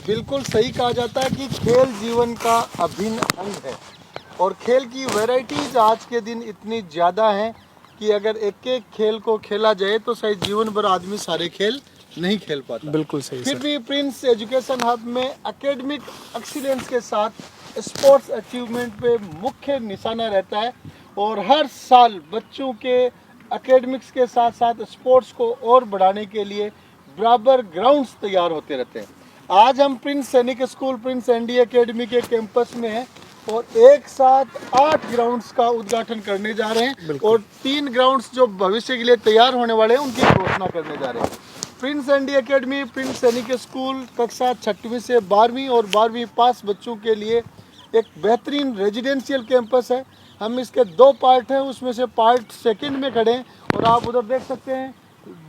बिल्कुल सही कहा जाता है कि खेल जीवन का अभिन्न अंग है और खेल की वैरायटीज आज के दिन इतनी ज़्यादा हैं कि अगर एक एक खेल को खेला जाए तो शायद जीवन भर आदमी सारे खेल नहीं खेल पाता। बिल्कुल सही फिर सर। भी प्रिंस एजुकेशन हब में एकेडमिक एक्सीलेंस के साथ स्पोर्ट्स अचीवमेंट पे मुख्य निशाना रहता है और हर साल बच्चों के एकेडमिक्स के साथ साथ स्पोर्ट्स को और बढ़ाने के लिए बराबर ग्राउंड्स तैयार होते रहते हैं। आज हम Prince Sainik school Prince ND academy के कैंपस में हैं और एक साथ 8 ग्राउंड्स का उद्घाटन करने जा रहे हैं और 3 ग्राउंड्स जो भविष्य के लिए तैयार होने वाले हैं उनकी घोषणा करने जा रहे हैं। Prince ND Academy Prince Sainik school कक्षा 6वीं से 12वीं और 12वीं पास बच्चों के लिए एक बेहतरीन रेजिडेंशियल कैंपस है। हम इसके 2 पार्ट हैं, उसमें से पार्ट सेकंड में खड़े हैं और आप उधर देख सकते हैं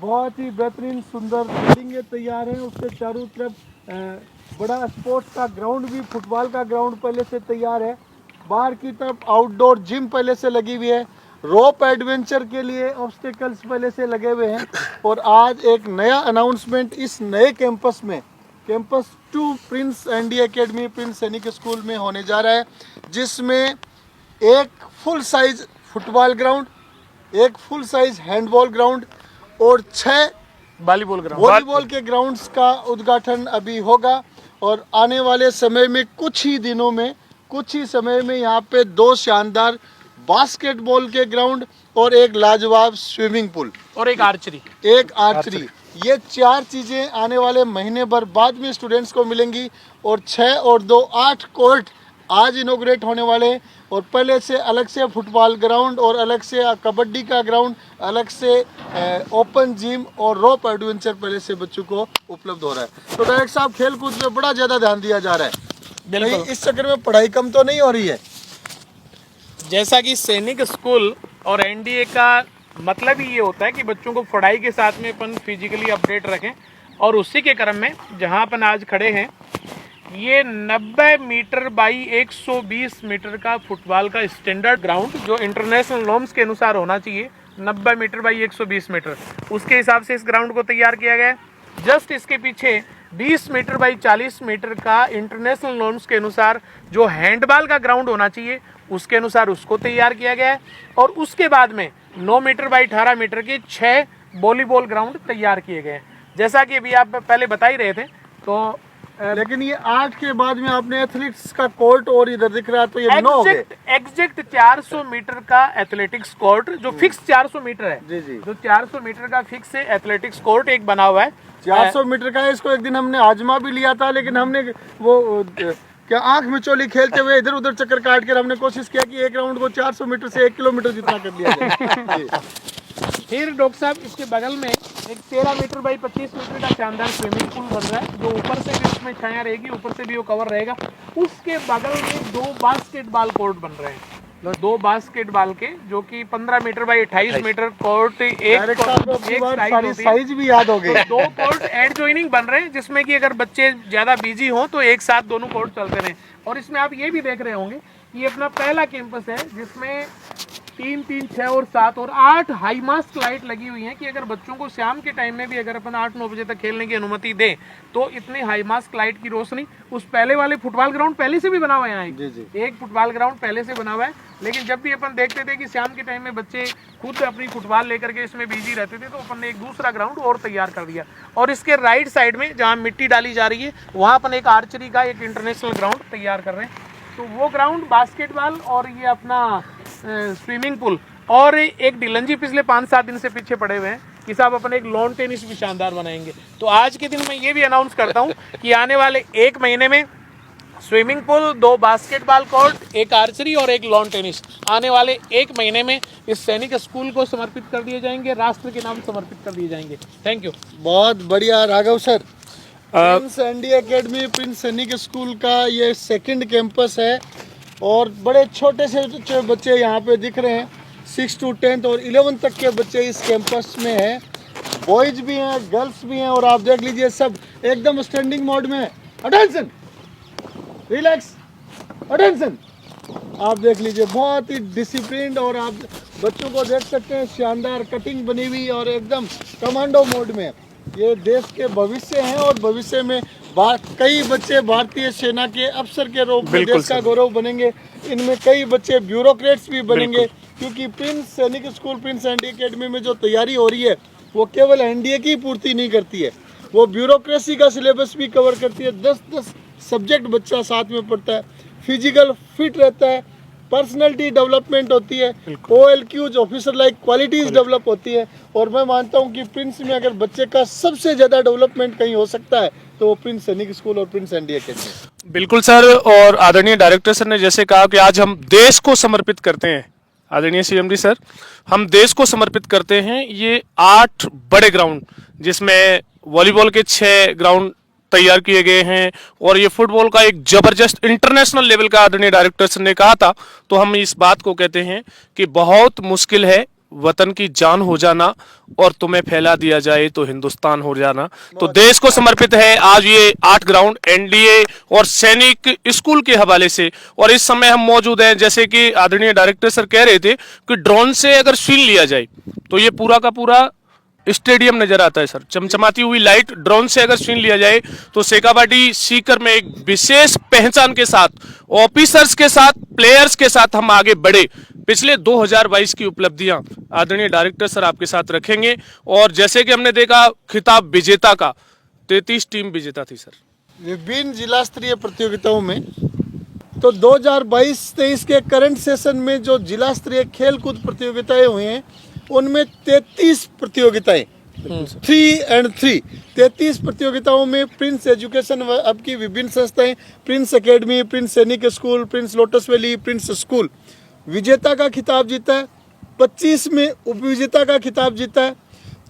बहुत ही बेहतरीन सुंदर बिल्डिंगें तैयार हैं। उसके चारों तरफ बड़ा स्पोर्ट्स का ग्राउंड भी, फुटबॉल का ग्राउंड पहले से तैयार है। बाहर की तरफ आउटडोर जिम पहले से लगी हुई है। रोप एडवेंचर के लिए ऑब्स्टिकल्स पहले से लगे हुए हैं और आज एक नया अनाउंसमेंट इस नए कैंपस में, campus 2 Prince ND Academy Prince Sainik School में होने जा रहा है, जिसमें एक फुल साइज फुटबॉल ग्राउंड, एक फुल साइज हैंडबॉल ग्राउंड और 6 वॉलीबॉल के ग्राउंड्स का उद्घाटन अभी होगा और आने वाले समय में कुछ ही समय में यहाँ पे 2 शानदार बास्केटबॉल के ग्राउंड और एक लाजवाब स्विमिंग पूल और एक आर्चरी। ये 4 चीज़ें आने वाले महीने भर बाद में स्टूडेंट्स को मिलेंगी और 6 और 2 8 कोर्ट आज इनोग्रेट होने वाले हैं और पहले से अलग से फुटबॉल ग्राउंड और अलग से कबड्डी का ग्राउंड, अलग से ओपन जिम और रोप एडवेंचर पहले से बच्चों को उपलब्ध हो रहा है। तो डायरेक्टर साहब, खेल कूद पे बड़ा ज़्यादा ध्यान दिया जा रहा है। बिल्कुल। इस चक्कर में पढ़ाई कम तो नहीं हो रही है? जैसा कि सैनिक स्कूल और एनडीए का मतलब ही ये होता है कि बच्चों को पढ़ाई के साथ में अपन फिजिकली अपडेट रखें और उसी के क्रम में जहां अपन आज खड़े हैं, ये 90 मीटर बाई 120 मीटर का फुटबॉल का स्टैंडर्ड ग्राउंड जो इंटरनेशनल नॉर्म्स के अनुसार होना चाहिए, 90 मीटर बाई 120 मीटर, उसके हिसाब से इस ग्राउंड को तैयार किया गया है। जस्ट इसके पीछे 20 मीटर बाई 40 मीटर का इंटरनेशनल नॉर्म्स के अनुसार जो हैंडबॉल का ग्राउंड होना चाहिए उसके अनुसार उसको तैयार किया गया है और उसके बाद में 9 मीटर बाई 18 मीटर के 6 वॉलीबॉल ग्राउंड तैयार किए गए हैं। जैसा कि अभी आप पहले बता ही रहे थे, तो लेकिन ये 8 के बाद में आपने एथलेटिक्स का कोर्ट और इधर दिख रहा है, तो ये 9 हो गए। एग्जैक्ट 400 मीटर का एथलेटिक्स कोर्ट जो फिक्स 400 मीटर है, जी जी, जो 400 मीटर का फिक्स है एथलेटिक्स कोर्ट एक बना हुआ है। 400 मीटर का है। इसको एक दिन हमने आजमा भी लिया था, लेकिन हमने वो क्या आंख में चोली खेलते हुए इधर उधर चक्कर काट कर हमने कोशिश किया कि एक राउंड को 400 मीटर से 1 किलोमीटर जितना कर दिया जाए। फिर डॉक्टर साहब, इसके बगल में एक 13 मीटर बाई 25 मीटर का शानदार स्विमिंग पूल बन रहा है, जो ऊपर से भी उसमें छाया रहेगी, ऊपर से भी वो कवर रहेगा। उसके बगल में 2 बास्केटबॉल कोर्ट बन रहे हैं, 2 बास्केटबॉल के, जो कि 15 मीटर बाई 28 मीटर कोर्ट, एक साइज भी याद हो गई। 2 कोर्ट एड ज्वाइनिंग बन रहे हैं, जिसमें कि अगर बच्चे ज्यादा बिजी हों तो एक साथ दोनों कोर्ट चलते रहें। और इसमें आप ये भी देख रहे होंगे कि ये अपना पहला कैंपस है जिसमें 3, 3, 6 और 7 और 8 हाई मास्ट लाइट लगी हुई हैं कि अगर बच्चों को शाम के टाइम में भी अगर अपन 8-9 बजे तक खेलने की अनुमति दें तो इतनी हाई मास्ट लाइट की रोशनी, उस पहले वाले फुटबॉल ग्राउंड पहले से भी बना हुआ है यहाँ, एक फुटबॉल ग्राउंड पहले से बना हुआ है, लेकिन जब भी अपन देखते थे कि शाम के टाइम में बच्चे खुद अपनी फुटबॉल लेकर के इसमें बिजी रहते थे, तो अपन ने एक दूसरा ग्राउंड और तैयार कर दिया। और इसके राइट साइड में जहाँ मिट्टी डाली जा रही है वहाँ अपन एक आर्चरी का एक इंटरनेशनल ग्राउंड तैयार कर रहे हैं। तो वो ग्राउंड, बास्केटबॉल और ये अपना स्विमिंग पूल और एक डिलंजी पिछले 5-7 दिन से पीछे पड़े हुए हैं कि साहब अपन एक लॉन टेनिस भी शानदार बनाएंगे। तो आज के दिन मैं ये भी अनाउंस करता हूँ कि आने वाले 1 महीने में स्विमिंग पूल, 2 बास्केटबॉल कोर्ट, एक आर्चरी और एक लॉन टेनिस आने वाले 1 महीने में इस सैनिक स्कूल को समर्पित कर दिए जाएंगे, राष्ट्र के नाम समर्पित कर दिए जाएंगे। Thank you. बहुत बढ़िया Raghav sir. Prince ND Academy Prince Sainik School का ये 2nd कैंपस है और बड़े छोटे से बच्चे यहाँ पे दिख रहे हैं। 6 to 10 और 11 तक के बच्चे इस कैंपस में हैं, बॉयज भी हैं, गर्ल्स भी हैं और आप देख लीजिए सब एकदम स्टैंडिंग मोड में है। Attention, relax, attention. आप देख लीजिए बहुत ही डिसिप्लिन्ड और आप बच्चों को देख सकते हैं, शानदार कटिंग बनी हुई और एकदम कमांडो मोड में। ये देश के भविष्य हैं और भविष्य में कई बच्चे भारतीय सेना के अफसर के रूप में बिल्कुल देश का सर। गौरव बनेंगे। इनमें कई बच्चे ब्यूरोक्रेट्स भी बनेंगे, क्योंकि Prince Sainik school, Prince ND academy में जो तैयारी हो रही है वो केवल एनडीए की पूर्ति नहीं करती है, वो ब्यूरोक्रेसी का सिलेबस भी कवर करती है। 10-10 सब्जेक्ट बच्चा साथ में पढ़ता है, फिजिकल फिट रहता है, पर्सनैलिटी डेवलपमेंट होती है, OLQs officer like qualities develop होती है। और मैं मानता हूं कि प्रिंस में अगर बच्चे का सबसे ज़्यादा डेवलपमेंट कहीं हो सकता है तो वो प्रिंस सैनिक स्कूल और प्रिंस एनडी एकेडमी। बिल्कुल सर, और आदरणीय डायरेक्टर सर ने जैसे कहा कि आज हम देश को समर्पित करते हैं, आदरणीय CMD सर, हम देश को समर्पित करते हैं ये 8 बड़े ग्राउंड, जिसमें वॉलीबॉल के 6 ग्राउंड तैयार किए गए हैं और ये फुटबॉल का एक जबरदस्त इंटरनेशनल लेवल का आदरणीय डायरेक्टर सर ने कहा था। तो हम इस बात को कहते हैं कि बहुत मुश्किल है वतन की जान हो जाना और तुम्हें फैला दिया जाए तो हिंदुस्तान हो जाना। तो देश को समर्पित है आज ये 8 ग्राउंड एनडीए और सैनिक स्कूल के हवाले से। और इस समय हम मौजूद हैं, जैसे कि आदरणीय डायरेक्टर सर कह रहे थे कि ड्रोन से अगर छीन लिया जाए तो ये पूरा का पूरा स्टेडियम नजर आता है सर, चमचमाती हुई लाइट ड्रोन से अगर छीन लिया जाए तो सेकाबाडी सीकर में एक विशेष पहचान के साथ, ऑफिसर्स के साथ, प्लेयर्स के साथ हम आगे बढ़े। पिछले 2022 की उपलब्धियां आदरणीय डायरेक्टर सर आपके साथ रखेंगे। और जैसे कि हमने देखा खिताब विजेता का 33 टीम विजेता थी सर विभिन्न जिला स्तरीय प्रतियोगिताओं में। तो 2022-23 के करंट सेशन में जो जिला स्तरीय खेल कूद प्रतियोगिताएं हुई हैं उनमें 33 प्रतियोगिताएं 3 and 3 33 प्रतियोगिताओं में प्रिंस एजुकेशन अब की विभिन्न संस्थाएं, Prince academy, Prince Sainik school, Prince lotus valley, Prince school विजेता का खिताब जीता है। 25 में उपविजेता का खिताब जीता है।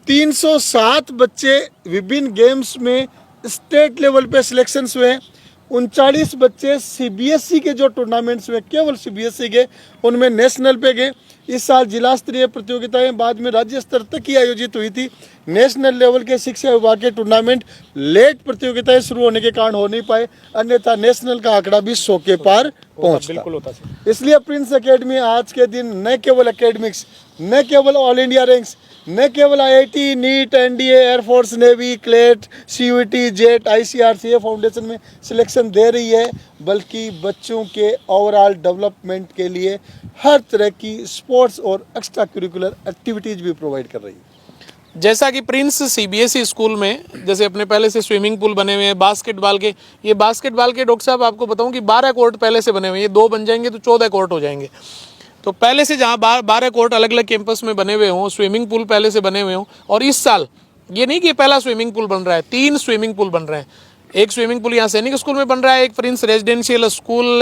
307 बच्चे विभिन्न गेम्स में स्टेट लेवल पे सिलेक्शंस हुए हैं। 39 बच्चे CBSE के जो टूर्नामेंट्स हुए, केवल CBSE के, उनमें नेशनल पे गए। इस साल जिला स्तरीय प्रतियोगिताएं बाद में राज्य स्तर तक ही आयोजित हुई थी। नेशनल लेवल के शिक्षा विभाग के टूर्नामेंट लेट प्रतियोगिताएं शुरू होने के कारण हो नहीं पाए, अन्यथा नेशनल का आंकड़ा भी 100 के पार पहुंचता। इसलिए प्रिंस एकेडमी आज के दिन न केवल एकेडमिक्स, न केवल ऑल इंडिया रैंक्स, न केवल IIT, NEET, NDA, air force, navy, CLAT, CUET, JET, ICRCA foundation में सिलेक्शन दे रही है, बल्कि बच्चों के ओवरऑल डेवलपमेंट के लिए हर तरह की स्पोर्ट्स और एक्स्ट्रा करिकुलर एक्टिविटीज भी प्रोवाइड कर रही है। जैसा कि प्रिंस CBSE स्कूल में जैसे अपने पहले से स्विमिंग पूल बने हुए हैं, बास्केटबॉल के, ये बास्केटबॉल के डॉक्टर साहब आपको बताऊं कि 12 कोर्ट पहले से बने हुए हैं, ये 2 बन जाएंगे तो 14 कोर्ट हो जाएंगे। तो पहले से जहाँ 12 कोर्ट अलग अलग कैंपस में बने हुए हों, स्विमिंग पूल पहले से बने हुए हों, और इस साल ये नहीं कि पहला स्विमिंग पूल बन रहा है, 3 स्विमिंग पूल बन रहे हैं। एक स्विमिंग पूल यहाँ सैनिक स्कूल में बन रहा है, एक प्रिंस रेजिडेंशियल स्कूल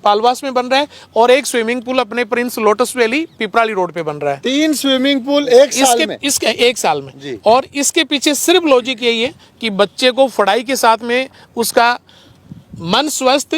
पालवास में बन रहा है, और एक स्विमिंग पूल अपने Prince lotus valley Piprali road पे बन रहा है। 3 स्विमिंग पूल एक साल में, इसके एक साल में जी। और इसके पीछे सिर्फ लॉजिक यही है कि बच्चे को पढ़ाई के साथ में उसका मन स्वस्थ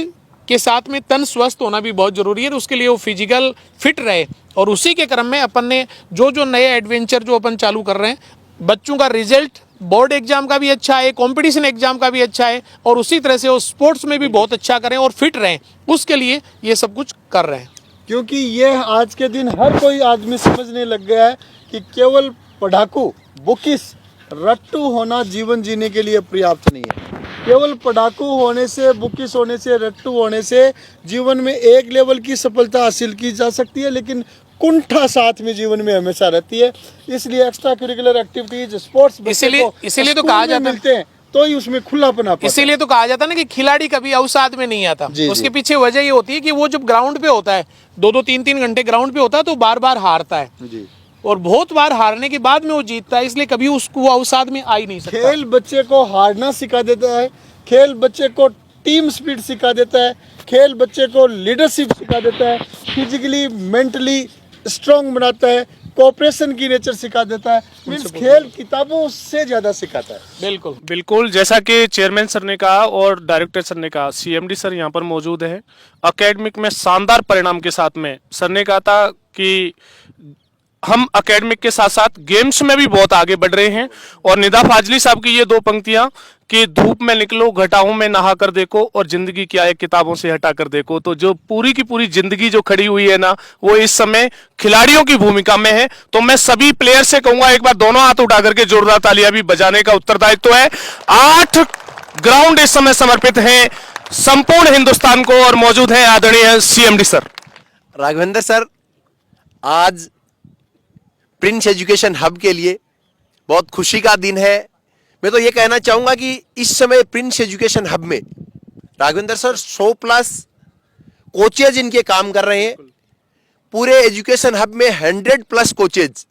के साथ में तन स्वस्थ होना भी बहुत जरूरी है। तो उसके लिए वो फिजिकल फिट रहे, और उसी के क्रम में अपन ने जो नए एडवेंचर जो अपन चालू कर रहे हैं, बच्चों का रिजल्ट बोर्ड एग्जाम का भी अच्छा है, कंपटीशन एग्जाम का भी अच्छा है, और उसी तरह से वो स्पोर्ट्स में भी बहुत अच्छा करें और फिट रहें, उसके लिए ये सब कुछ कर रहे हैं। क्योंकि ये आज के दिन हर कोई आदमी समझने लग गया है कि केवल पढ़ाकू, बुकिस, रट्टू होना जीवन जीने के लिए पर्याप्त नहीं है। केवल पढ़ाकू होने से, बुकिस होने से, रट्टू होने से जीवन में एक लेवल की सफलता हासिल की जा सकती है, लेकिन कुंठा साथ में जीवन में हमेशा रहती है। इसलिए एक्स्ट्रा करिकुलर एक्टिविटीज, स्पोर्ट्स इसीलिए तो कहा जाता मिलते हैं तो ही उसमें खुलापन आता है। इसीलिए तो कहा जाता है ना कि खिलाड़ी कभी अवसाद में नहीं आता। उसके पीछे वजह ये होती है कि वो जब ग्राउंड पे होता है, 2-2, 3-3 घंटे ग्राउंड पे होता है, तो बार बार हारता है जी। और बहुत बार हारने के बाद में वो जीतता है, इसलिए कभी उसको अवसाद में आ ही नहीं सकता। खेल बच्चे को हारना सिखा देता है, खेल बच्चे को टीम स्पिरिट सिखा देता है, खेल बच्चे को लीडरशिप सिखा देता है, फिजिकली मेंटली स्ट्रांग बनाता है, कोऑपरेशन की नेचर सिखा देता है। मींस खेल किताबों से ज्यादा सिखाता है। बिल्कुल बिल्कुल, जैसा कि चेयरमैन सर ने कहा और डायरेक्टर सर ने कहा, CMD सर यहाँ पर मौजूद है। एकेडमिक में शानदार परिणाम के साथ में सर ने कहा था कि हम एकेडमिक के साथ साथ गेम्स में भी बहुत आगे बढ़ रहे हैं। और निदा फाजली साहब की ये 2 पंक्तियां कि धूप में निकलो, घटाओं में नहा कर देखो, और जिंदगी क्या है किताबों से हटा कर देखो। तो जो पूरी की पूरी जिंदगी जो खड़ी हुई है ना, वो इस समय खिलाड़ियों की भूमिका में है। तो मैं सभी प्लेयर से कहूंगा एक बार दोनों हाथ उठा करके जोरदार तालियां भी बजाने का उत्तरदायित्व है। 8 ग्राउंड इस समय समर्पित है संपूर्ण हिंदुस्तान को और मौजूद है आदरणीय सीएमडी सर। राघवेंद्र सर, आज प्रिंस एजुकेशन हब के लिए बहुत खुशी का दिन है। मैं तो ये कहना चाहूंगा कि इस समय प्रिंस एजुकेशन हब में राघवेंद्र सर 100+ कोचेज इनके काम कर रहे हैं। पूरे एजुकेशन हब में 100+ कोचेज।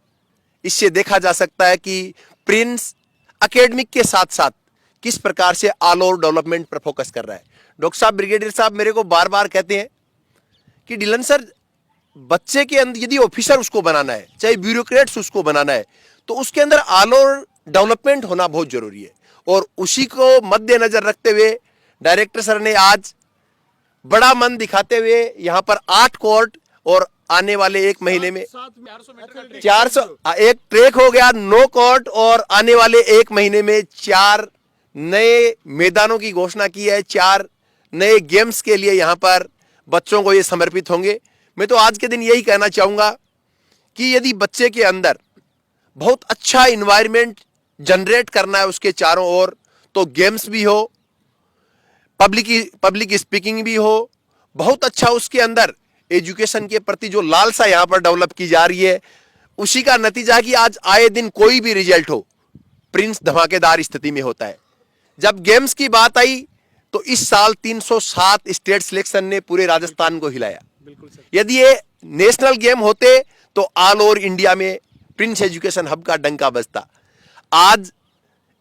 इससे देखा जा सकता है कि प्रिंस एकेडमिक के साथ साथ किस प्रकार से ऑल ओवर डेवलपमेंट पर फोकस कर रहा है। डॉक्टर साहब, ब्रिगेडियर साहब मेरे को बार बार कहते हैं कि डिलन सर, बच्चे के अंदर यदि ऑफिसर उसको बनाना है, चाहे ब्यूरोक्रेट्स उसको बनाना है, तो उसके अंदर ऑल ओवर डेवलपमेंट होना बहुत जरूरी है। और उसी को मद्देनजर रखते हुए डायरेक्टर सर ने आज बड़ा मन दिखाते हुए यहाँ पर 8 कोर्ट और आने वाले 1 महीने में 400 एक ट्रैक हो गया, 9 कोर्ट और आने वाले 1 महीने में 4 नए मैदानों की घोषणा की है। 4 नए गेम्स के लिए यहाँ पर बच्चों को ये समर्पित होंगे। मैं तो आज के दिन यही कहना चाहूंगा कि यदि बच्चे के अंदर बहुत अच्छा इन्वायरमेंट जनरेट करना है उसके चारों ओर, तो गेम्स भी हो, पब्लिक स्पीकिंग भी हो, बहुत अच्छा उसके अंदर एजुकेशन के प्रति जो लालसा यहाँ पर डेवलप की जा रही है, उसी का नतीजा है कि आज आए दिन कोई भी रिजल्ट हो, प्रिंस धमाकेदार स्थिति में होता है। जब गेम्स की बात आई तो इस साल 307 स्टेट सिलेक्शन ने पूरे राजस्थान को हिलाया। यदि ये नेशनल गेम होते तो ऑल ओवर इंडिया में प्रिंस एजुकेशन हब का डंका बजता। आज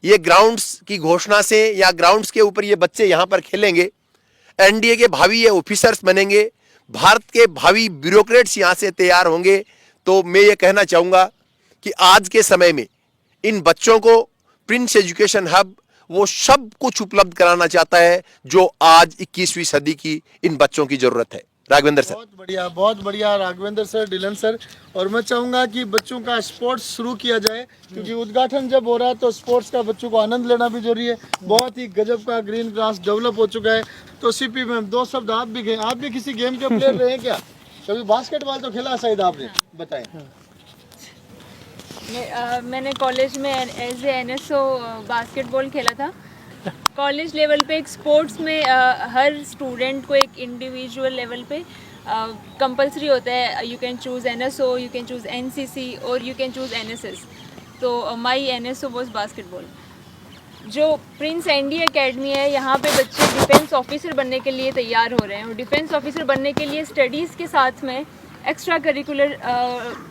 ये ग्राउंड्स की घोषणा से या ग्राउंड्स के ऊपर ये बच्चे यहाँ पर खेलेंगे, एनडीए के भावी ये ऑफिसर्स बनेंगे, भारत के भावी ब्यूरोक्रेट्स यहाँ से तैयार होंगे। तो मैं ये कहना चाहूँगा कि आज के समय में इन बच्चों को प्रिंस एजुकेशन हब वो सब कुछ उपलब्ध कराना चाहता है जो आज 21वीं सदी की इन बच्चों की जरूरत है। राघवेंद्र सर, बहुत बढ़िया राघवेंद्र सर, डिलन सर। और मैं चाहूंगा कि बच्चों का स्पोर्ट्स शुरू किया जाए, क्योंकि उद्घाटन जब हो रहा है तो स्पोर्ट्स का बच्चों को आनंद लेना भी जरूरी है। बहुत ही गजब का ग्रीन ग्रास डेवलप हो चुका है। तो सीपी मैम, 2 शब्द आप भी गए, आप भी किसी गेम के प्लेयर रहे हैं क्या? कभी बास्केटबॉल तो खेला शायद आपने, बताएं। मैंने कॉलेज में एज ए NSO बास्केटबॉल खेला था। कॉलेज लेवल पे एक स्पोर्ट्स में हर स्टूडेंट को एक इंडिविजुअल लेवल पे कंपलसरी होता है। You can choose NSO, you can choose NCC और यू कैन चूज़ NSS। तो माई NSO वॉज बास्केटबॉल। जो प्रिंस एनडी एकेडमी है, यहाँ पे बच्चे डिफेंस ऑफिसर बनने के लिए तैयार हो रहे हैं। और डिफेंस ऑफिसर बनने के लिए स्टडीज़ के साथ में एक्स्ट्रा करिकुलर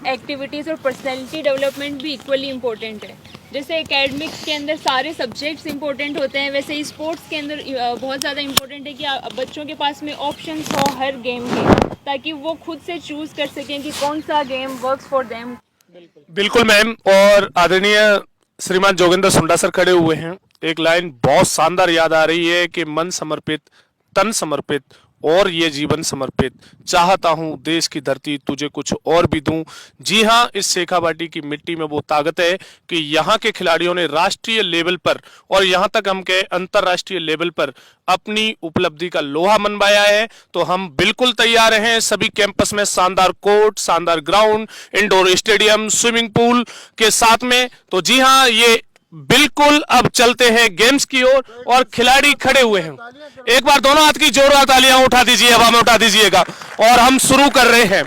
एक्टिविटीज़ और पर्सनैलिटी डेवलपमेंट भी इक्वली इम्पोर्टेंट है। जैसे एकेडमिक्स के अंदर सारे सब्जेक्ट्स इंपॉर्टेंट होते हैं, वैसे ही स्पोर्ट्स के अंदर बहुत ज़्यादा इंपॉर्टेंट है कि बच्चों के पास में ऑप्शंस हो हर गेम के, ताकि वो खुद से चूज़ कर सकें कि कौन सा गेम वर्क्स फॉर देम। बिल्कुल मैम। और आदरणीय श्रीमान जोगिंदर सुंडा सर खड़े हुए हैं। एक लाइन बहुत शानदार याद आ रही है कि मन समर्पित, तन समर्पित और ये जीवन समर्पित, चाहता हूं देश की धरती तुझे कुछ और भी दूं। जी हां, इस शेखावाटी की मिट्टी में वो ताकत है कि यहाँ के खिलाड़ियों ने राष्ट्रीय लेवल पर और यहाँ तक हम के अंतरराष्ट्रीय लेवल पर अपनी उपलब्धि का लोहा मनवाया है। तो हम बिल्कुल तैयार हैं। सभी कैंपस में शानदार कोर्ट, शानदार ground, indoor stadium, swimming pool के साथ में। तो जी हाँ, ये बिल्कुल अब चलते हैं गेम्स की ओर और खिलाड़ी खड़े हुए हैं। एक बार दोनों हाथ की जोरदार तालियां उठा दीजिए, हवा में उठा दीजिएगा। और हम शुरू कर रहे हैं।